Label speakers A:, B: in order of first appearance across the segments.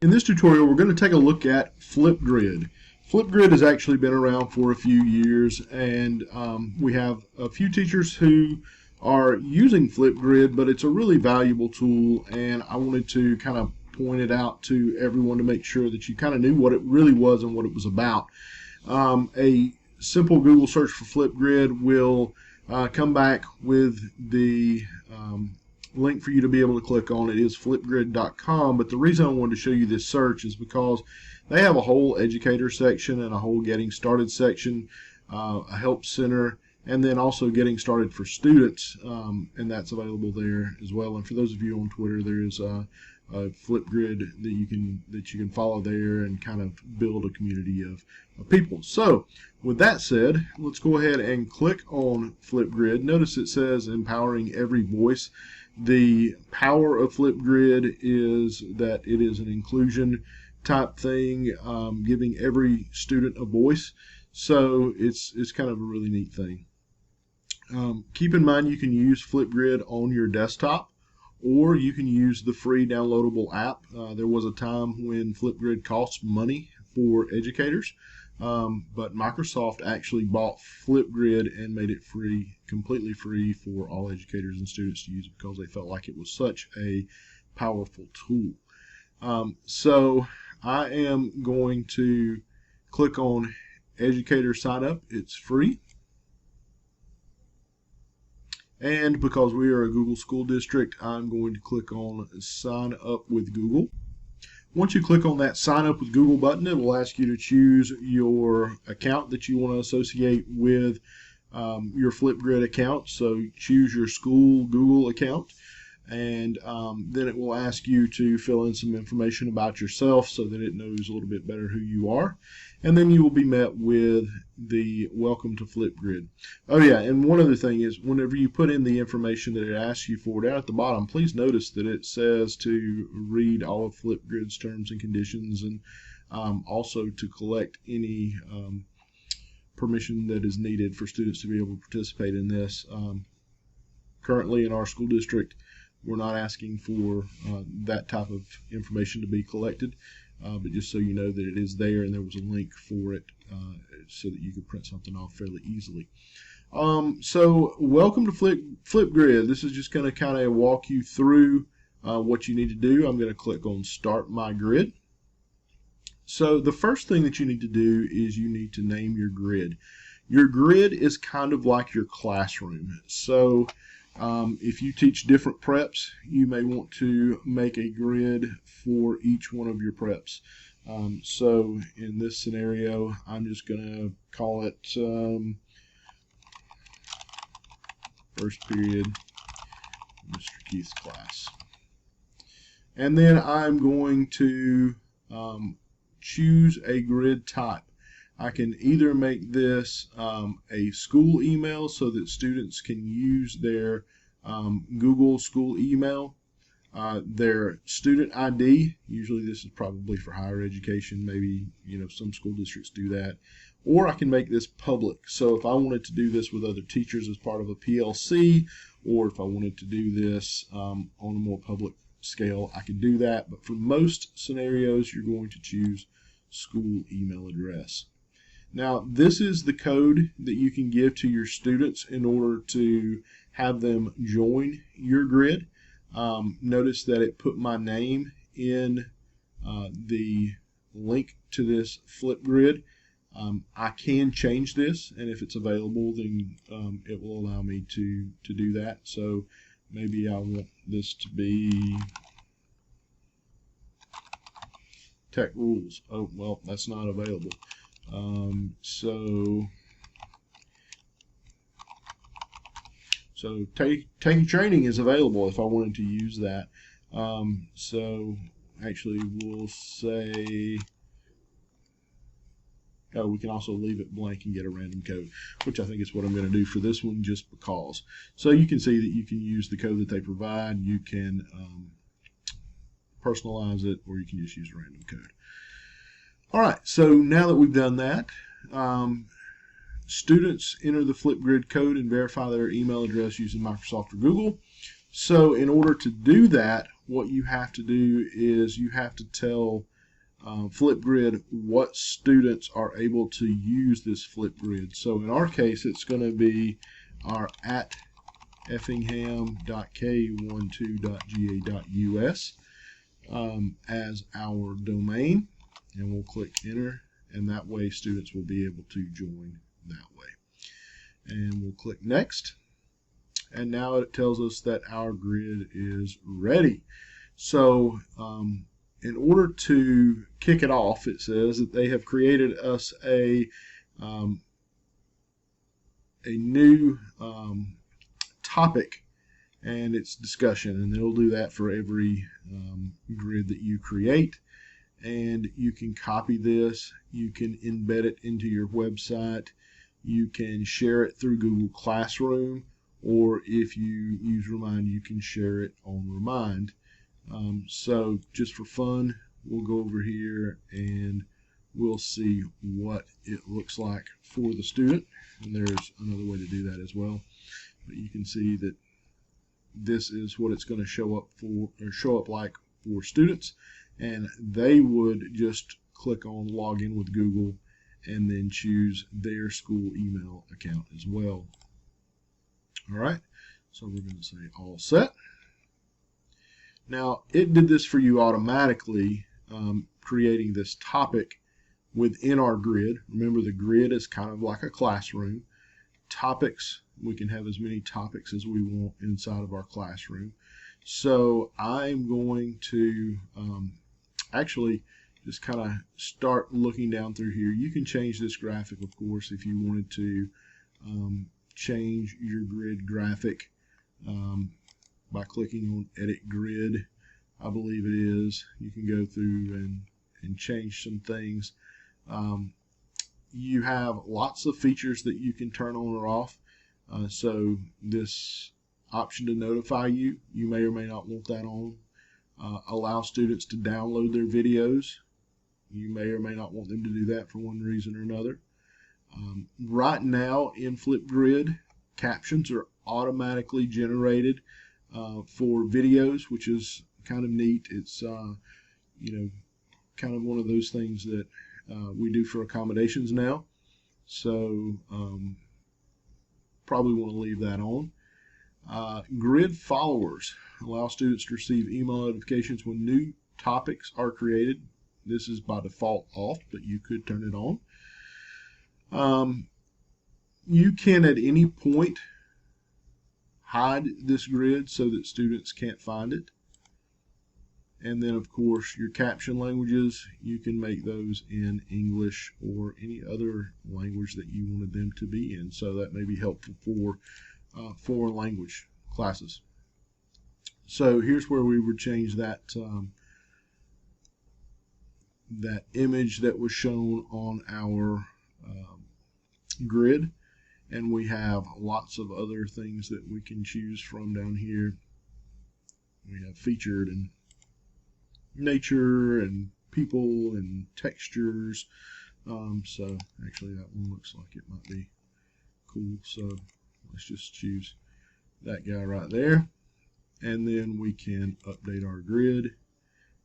A: In this tutorial, we're going to take a look at Flipgrid. Flipgrid has actually been around for a few years, and we have a few teachers who are using Flipgrid, but it's a really valuable tool, and I wanted to kind of point it out to everyone to make sure that you kind of knew what it really was and what it was about. A simple Google search for Flipgrid will come back with the link for you to be able to click on. It is flipgrid.com, but the reason I wanted to show you this search is because they have a whole educator section and a whole getting started section, a help center, and then also getting started for students, and that's available there as well. And for those of you on Twitter, there is a Flipgrid that you can follow there and kind of build a community of people. So with that said, let's go ahead and click on Flipgrid. Notice it says empowering every voice. The power of Flipgrid is that it is an inclusion type thing, giving every student a voice. So it's kind of a really neat thing. Keep in mind you can use Flipgrid on your desktop, or you can use the free downloadable app. There was a time when Flipgrid cost money for educators, but Microsoft actually bought Flipgrid and made it free, completely free for all educators and students to use because they felt like it was such a powerful tool. So I am going to click on Educator Sign Up. It's free. And because we are a Google school district, I'm going to click on Sign Up with Google. Once you click on that Sign Up with Google button, it will ask you to choose your account that you want to associate with your Flipgrid account. So choose your school Google account, and then it will ask you to fill in some information about yourself so that it knows a little bit better who you are. And then you will be met with the welcome to Flipgrid. Oh yeah, and one other thing is whenever you put in the information that it asks you for down at the bottom, please notice that it says to read all of Flipgrid's terms and conditions, and also to collect any permission that is needed for students to be able to participate in this. Currently in our school district, we're not asking for that type of information to be collected, but just so you know that it is there, and there was a link for it so that you could print something off fairly easily. So welcome to Flipgrid. This is just going to kind of walk you through what you need to do. I'm going to click on Start My Grid. So the first thing that you need to do is you need to name your grid. Your grid is kind of like your classroom. So if you teach different preps, you may want to make a grid for each one of your preps. So in this scenario, I'm just going to call it first period Mr. Keith's class. And then I'm going to choose a grid type. I can either make this a school email so that students can use their Google school email, their student ID. Usually this is probably for higher education. Maybe some school districts do that. Or I can make this public. So if I wanted to do this with other teachers as part of a PLC, or if I wanted to do this on a more public scale, I could do that. But for most scenarios, you're going to choose school email address. Now, this is the code that you can give to your students in order to have them join your grid. Notice that it put my name in the link to this Flipgrid. I can change this, and if it's available, then it will allow me to do that. So maybe I want this to be Tech Rules. Oh, well, that's not available. So taking training is available if I wanted to use that. So actually we'll say, we can also leave it blank and get a random code, which I think is what I'm going to do for this one just because. So you can see that you can use the code that they provide. You can personalize it, or you can just use a random code. All right, so now that we've done that, students enter the Flipgrid code and verify their email address using Microsoft or Google. So in order to do that, what you have to do is you have to tell Flipgrid what students are able to use this Flipgrid. So in our case, it's going to be our at effingham.k12.ga.us as our domain, and we'll click enter, and that way students will be able to join that way. And we'll click next, and now it tells us that our grid is ready. So in order to kick it off, it says that they have created us a new topic, and it's discussion, and they'll do that for every grid that you create. And you can copy this, you can embed it into your website, you can share it through Google Classroom, or if you use Remind, you can share it on Remind. So just for fun, we'll go over here and we'll see what it looks like for the student. And there's another way to do that as well. But you can see that this is what it's going to show up like for students, and they would just click on login with Google and then choose their school email account as well. All right, so we're going to say all set. Now it did this for you automatically, creating this topic within our grid. Remember, the grid is kind of like a classroom. Topics, we can have as many topics as we want inside of our classroom. So I'm going to actually just kind of start looking down through here. You can change this graphic, of course, if you wanted to change your grid graphic by clicking on Edit Grid, I believe it is. You can go through and change some things. You have lots of features that you can turn on or off. So this option to notify you, you may or may not want that on. Allow students to download their videos. You may or may not want them to do that for one reason or another. Right now in Flipgrid, captions are automatically generated for videos, which is kind of neat. It's kind of one of those things that we do for accommodations now. So probably want to leave that on. Grid followers allow students to receive email notifications when new topics are created. This is by default off, but you could turn it on. You can at any point hide this grid so that students can't find it. And then, of course, your caption languages, you can make those in English or any other language that you wanted them to be in. So that may be helpful for foreign language classes. So here's where we would change that that image that was shown on our grid, and we have lots of other things that we can choose from down here. We have featured and nature and people and textures. So actually that one looks like it might be cool, so let's just choose that guy right there, and then we can update our grid,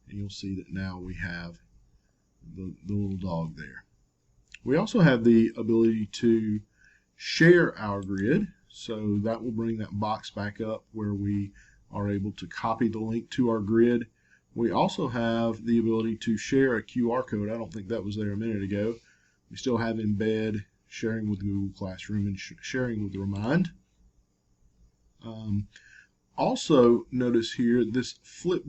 A: and you'll see that now we have the little dog there. We also have the ability to share our grid, so that will bring that box back up where we are able to copy the link to our grid. We also have the ability to share a QR code. I don't think that was there a minute ago. We still have embed, sharing with Google Classroom, and sharing with Remind. Also notice here this flip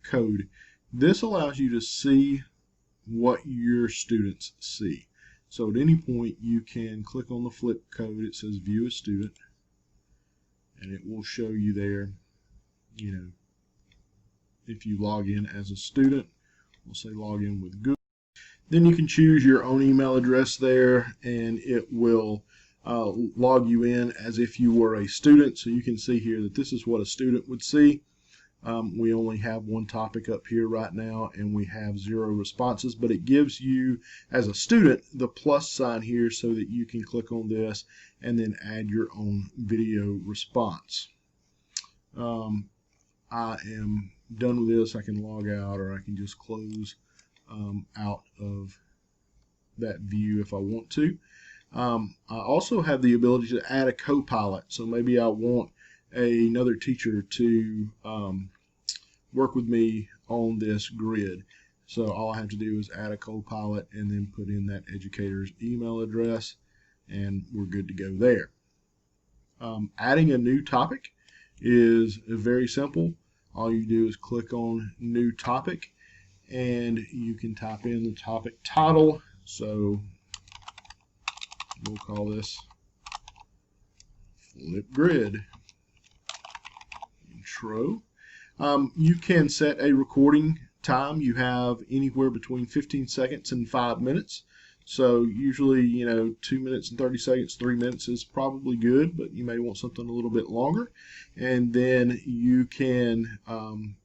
A: code. This allows you to see what your students see. So at any point you can click on the flip code. It says view a student, and it will show you there, if you log in as a student. We'll say log in with Google. Then you can choose your own email address there, and it will log you in as if you were a student. So you can see here that this is what a student would see. We only have one topic up here right now, and we have 0 responses, but it gives you, as a student, the plus sign here so that you can click on this and then add your own video response. I am done with this, I can log out, or I can just close out of that view if I want to. I also have the ability to add a co-pilot. So maybe I want another teacher to work with me on this grid. So all I have to do is add a co-pilot and then put in that educator's email address, and we're good to go there. Adding a new topic is very simple. All you do is click on new topic, and you can type in the topic title. So we'll call this Flipgrid Intro. You can set a recording time. You have anywhere between 15 seconds and 5 minutes. So usually, 2 minutes and 30 seconds, 3 minutes is probably good, but you may want something a little bit longer. And then you can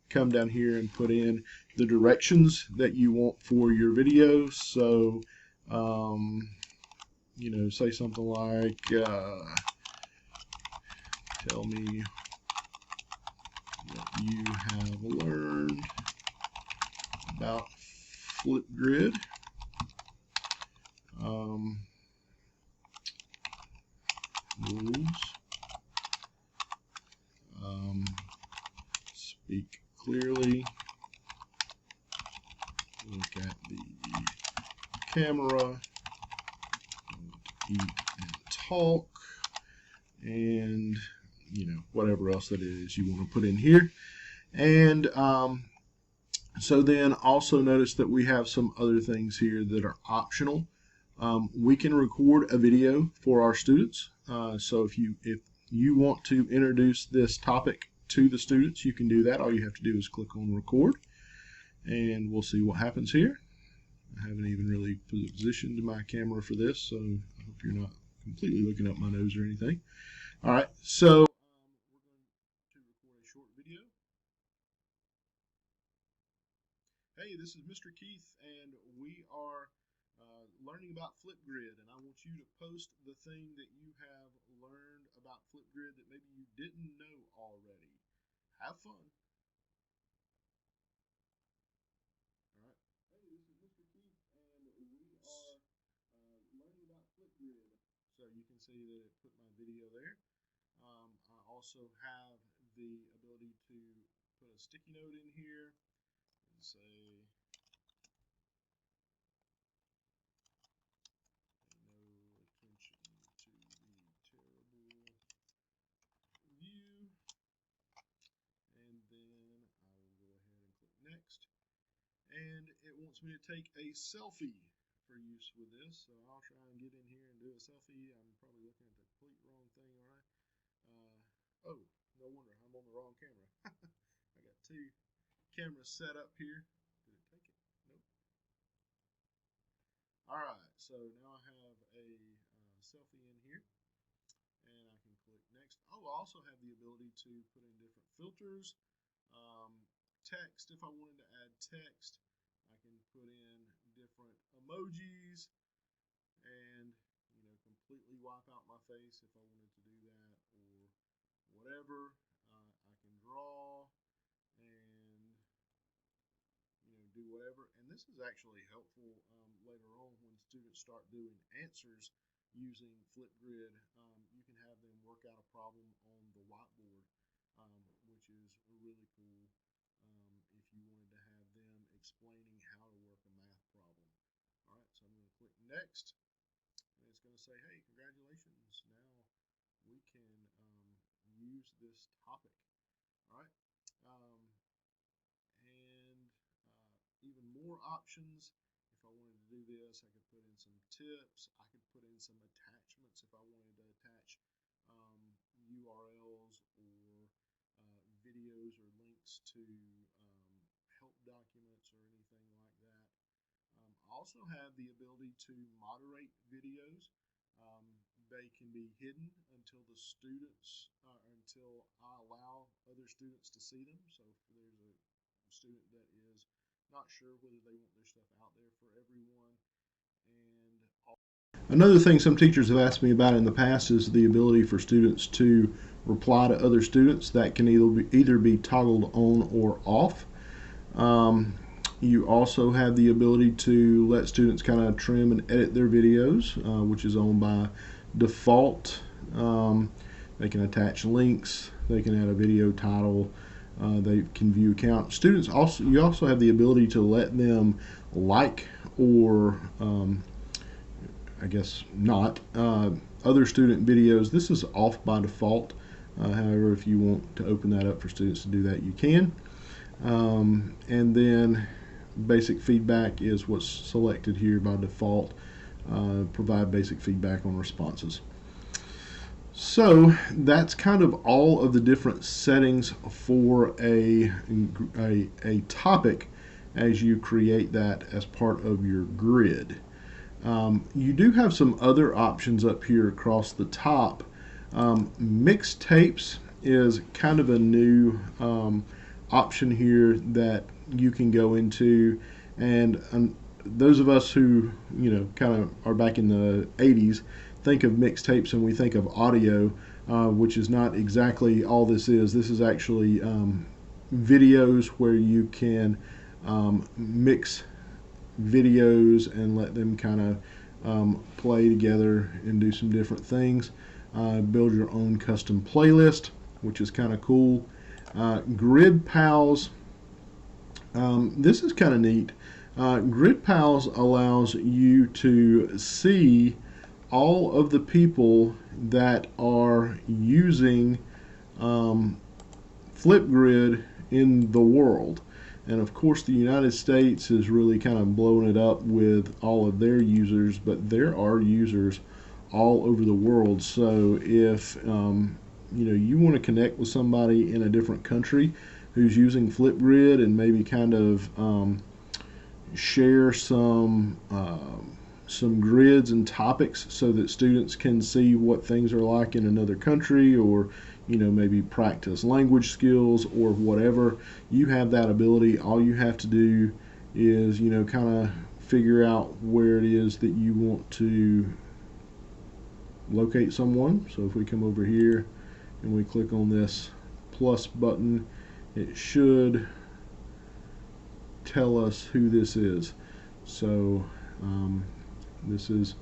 A: come down here and put in the directions that you want for your video. So, say something like, tell me what you have learned about Flipgrid. Rules. Speak clearly. Look at the camera. Eat and talk. And whatever else that is you want to put in here. And so then also notice that we have some other things here that are optional. We can record a video for our students. So if you want to introduce this topic to the students, you can do that. All you have to do is click on record, and we'll see what happens here. I haven't even really positioned my camera for this, so I hope you're not completely looking up my nose or anything. All right, so we're going to record a short video. Hey, this is Mr. Keith, and we are learning about Flipgrid, and I want you to post the thing that you have learned about Flipgrid that maybe you didn't know already. Have fun. All right. Hey, this is Mr. Keith, and we are learning about Flipgrid. So you can see that it put my video there. I also have the ability to put a sticky note in here and say, no attention to the terrible view. And then I will go ahead and click next. And it wants me to take a selfie for use with this. So I'll try and get in here and do a selfie. I'm probably looking at the complete wrong thing, all right? Oh, no wonder, I'm on the wrong camera. I got two cameras set up here. Did it take it? Nope. All right, so now I have a selfie in here, and I can click next. Oh, I also have the ability to put in different filters, text. If I wanted to add text, I can put in different emojis, and completely wipe out my face if I wanted to do that, or whatever. I can draw and do whatever. And this is actually helpful later on when students start doing answers using Flipgrid. You can have them work out a problem on the whiteboard, which is really cool if you wanted to have them explaining how to work a math problem. All right, so I'm going to click next, and it's going to say, hey, congratulations, now we can use this topic. All right, and even more options. If I wanted to do this, I could put in some tips. I could put in some attachments if I wanted to attach URLs or videos or links to help documents or anything like that. I also have the ability to moderate videos. They can be hidden until the students, until I allow other students to see them. So if there's a student that is not sure whether they want their stuff out there for everyone. And another thing some teachers have asked me about in the past is the ability for students to reply to other students. That can either be toggled on or off. You also have the ability to let students kind of trim and edit their videos, which is on by default. They can attach links. They can add a video title. They can view account. Students also, you also have the ability to let them like or I guess not other student videos. This is off by default. However, if you want to open that up for students to do that, you can. And then basic feedback is what's selected here by default. Provide basic feedback on responses. So that's kind of all of the different settings for a topic as you create that as part of your grid. You do have some other options up here across the top. Mixtapes is kind of a new option here that you can go into, and those of us who kind of are back in the 80s think of mixtapes and we think of audio, which is not exactly all this is. This is actually videos where you can mix videos and let them kind of play together and do some different things. Build your own custom playlist, which is kind of cool. Grid Pals, this is kind of neat. Grid Pals allows you to see all of the people that are using Flipgrid in the world. And of course the United States is really kind of blowing it up with all of their users, but there are users all over the world. So if you want to connect with somebody in a different country who's using Flipgrid and maybe kind of share some grids and topics so that students can see what things are like in another country, or maybe practice language skills or whatever, you have that ability. All you have to do is kind of figure out where it is that you want to locate someone. So if we come over here and we click on this plus button, it should tell us who this is. So this is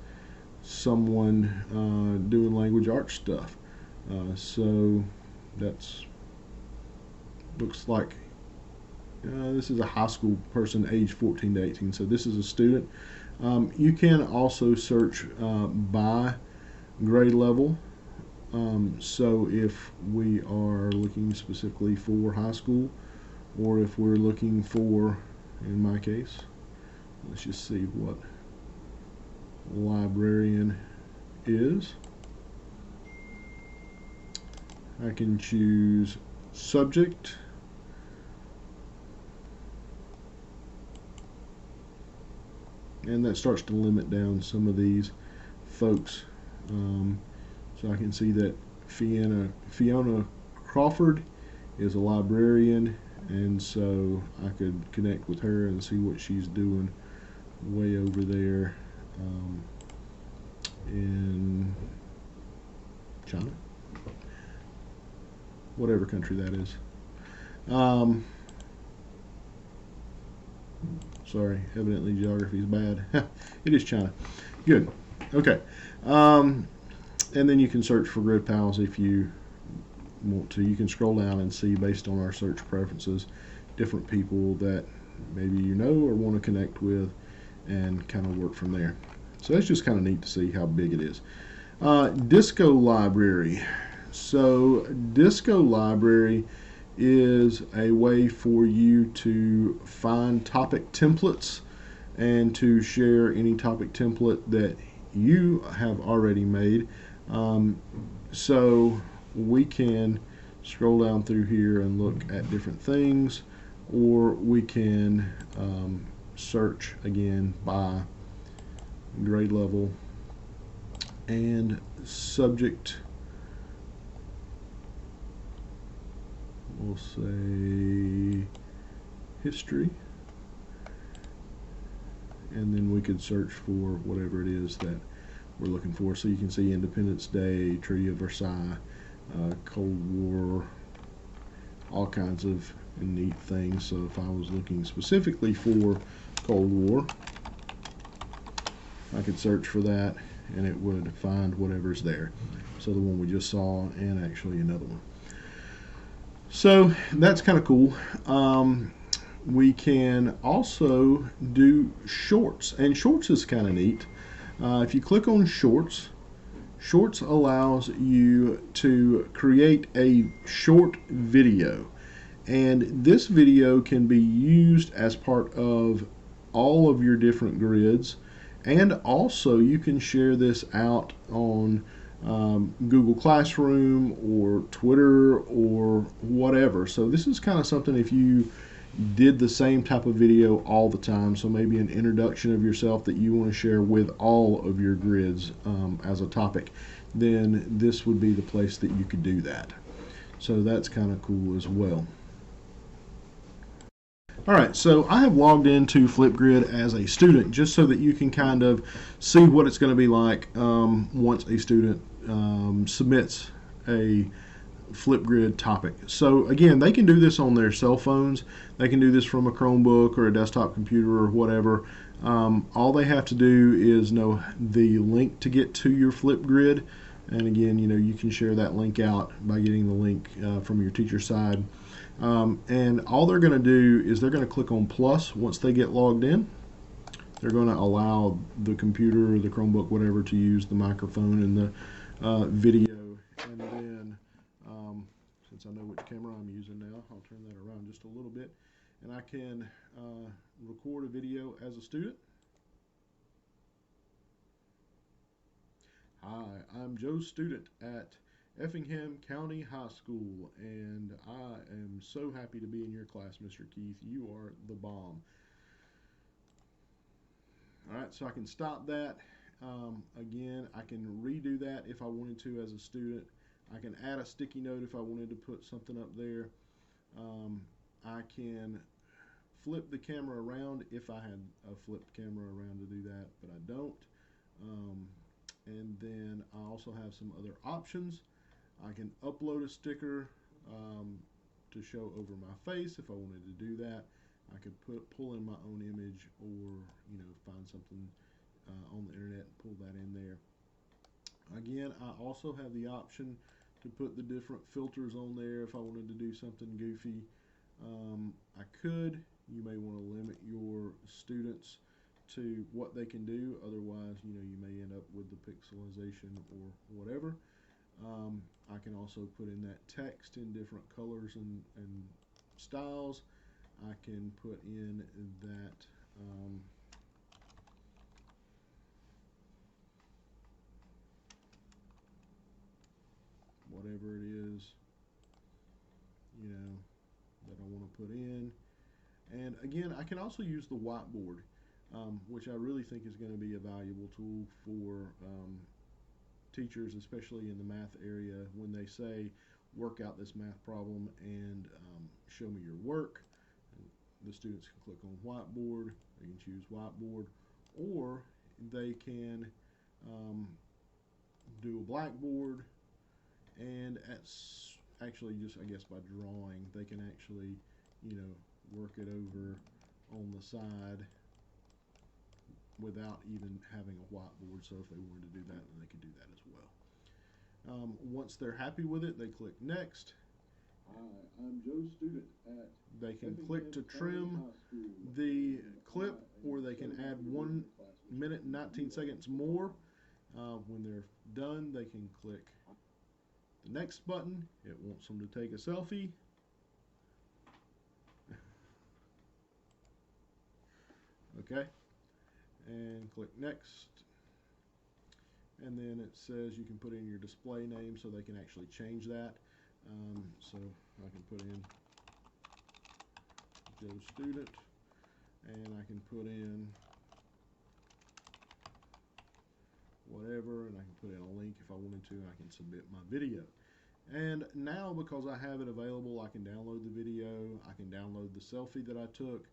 A: someone doing language arts stuff. So that's looks like this is a high school person age 14 to 18. So this is a student. You can also search by grade level. So if we are looking specifically for high school, or if we're looking for, in my case, let's just see what librarian is. I can choose subject, and that starts to limit down some of these folks. So I can see that Fiona Crawford is a librarian, and so I could connect with her and see what she's doing way over there in China, whatever country that is. Sorry, evidently geography is bad. It is China. Good. Okay. And then you can search for Grid Pals if you want to. You can scroll down and see, based on our search preferences, different people that maybe you know or want to connect with, and kind of work from there. So that's just kind of neat to see how big it is. Disco Library. So Disco Library is a way for you to find topic templates and to share any topic template that you have already made. So we can scroll down through here and look at different things, or we can search again by grade level and subject. We'll say history, and then we could search for whatever it is that we're looking for. So you can see Independence Day, Treaty of Versailles, Cold War, all kinds of neat things. So if I was looking specifically for Cold War, I could search for that and it would find whatever's there. So the one we just saw and actually another one. So that's kind of cool. We can also do shorts, and shorts is kind of neat. If you click on shorts, shorts allows you to create a short video. And this video can be used as part of all of your different grids. And also, you can share this out on Google Classroom or Twitter or whatever. So, this is kind of something if you did the same type of video all the time. So, maybe an introduction of yourself that you want to share with all of your grids as a topic, then this would be the place that you could do that. So, that's kind of cool as well. All right, so I have logged into Flipgrid as a student just so that you can kind of see what it's going to be like once a student submits a Flipgrid topic. So again, they can do this on their cell phones. They can do this from a Chromebook or a desktop computer or whatever. All they have to do is know the link to get to your Flipgrid. And again, you can share that link out by getting the link from your teacher side. And all they're going to do is they're going to click on plus once they get logged in. They're going to allow the computer or the Chromebook, whatever, to use the microphone and the video. And then, since I know which camera I'm using now, I'll turn that around just a little bit. And I can record a video as a student. Hi, I'm Joe Student at Effingham County High School, and I am so happy to be in your class, Mr. Keith. You are the bomb. All right, so I can stop that. Again, I can redo that if I wanted to as a student. I can add a sticky note if I wanted to put something up there. I can flip the camera around if I had a flipped camera around to do that, but I don't. And then I also have some other options. I can upload a sticker to show over my face if I wanted to do that. I could pull in my own image, or find something on the internet and pull that in there. Again, I also have the option to put the different filters on there if I wanted to do something goofy. I could. You may want to limit your students to what they can do. Otherwise, you may end up with the pixelization or whatever. I can also put in that text in different colors and styles. I can put in that whatever it is, that I want to put in. And again, I can also use the whiteboard, which I really think is going to be a valuable tool for teachers, especially in the math area, when they say, work out this math problem and show me your work. The students can click on whiteboard, they can choose whiteboard, or they can do a blackboard, and actually just, I guess, by drawing, they can actually, work it over on the side without even having a whiteboard. So if they wanted to do that, then they could do that as well. Once they're happy with it, they click next.
B: Hi, I'm Joe Student at
A: They can click to trim the clip, or they can add 1 minute and 19 seconds more. When they're done, they can click the next button. It wants them to take a selfie. Okay, and click next. And then it says you can put in your display name, so they can actually change that. So I can put in Joe Student, and I can put in whatever, and I can put in a link if I wanted to, and I can submit my video. And now, because I have it available, I can download the video, I can download the selfie that I took.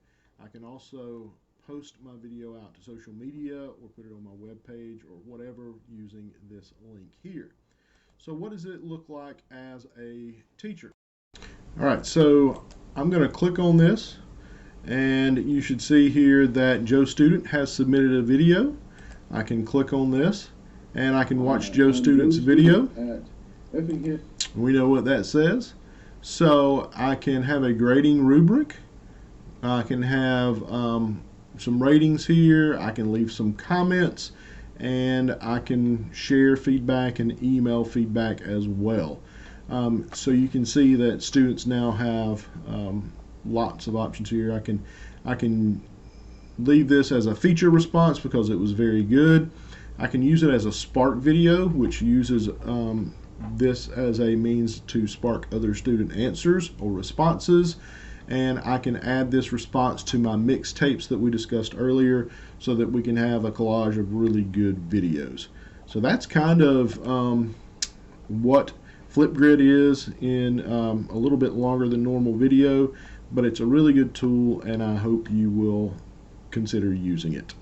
A: I can also post my video out to social media or put it on my web page or whatever using this link here. So what does it look like as a teacher? All right, so I'm going to click on this, and you should see here that Joe Student has submitted a video. I can click on this, and I can watch Joe Student's video.
B: At Effingham.
A: We know what that says. So I can have a grading rubric. I can have some ratings here. I can leave some comments, and I can share feedback and email feedback as well. So you can see that students now have lots of options here. I can leave this as a feature response because it was very good. I can use it as a spark video, which uses this as a means to spark other student answers or responses. And I can add this response to my mixtapes that we discussed earlier so that we can have a collage of really good videos. So that's kind of what Flipgrid is in a little bit longer than normal video, but it's a really good tool, and I hope you will consider using it.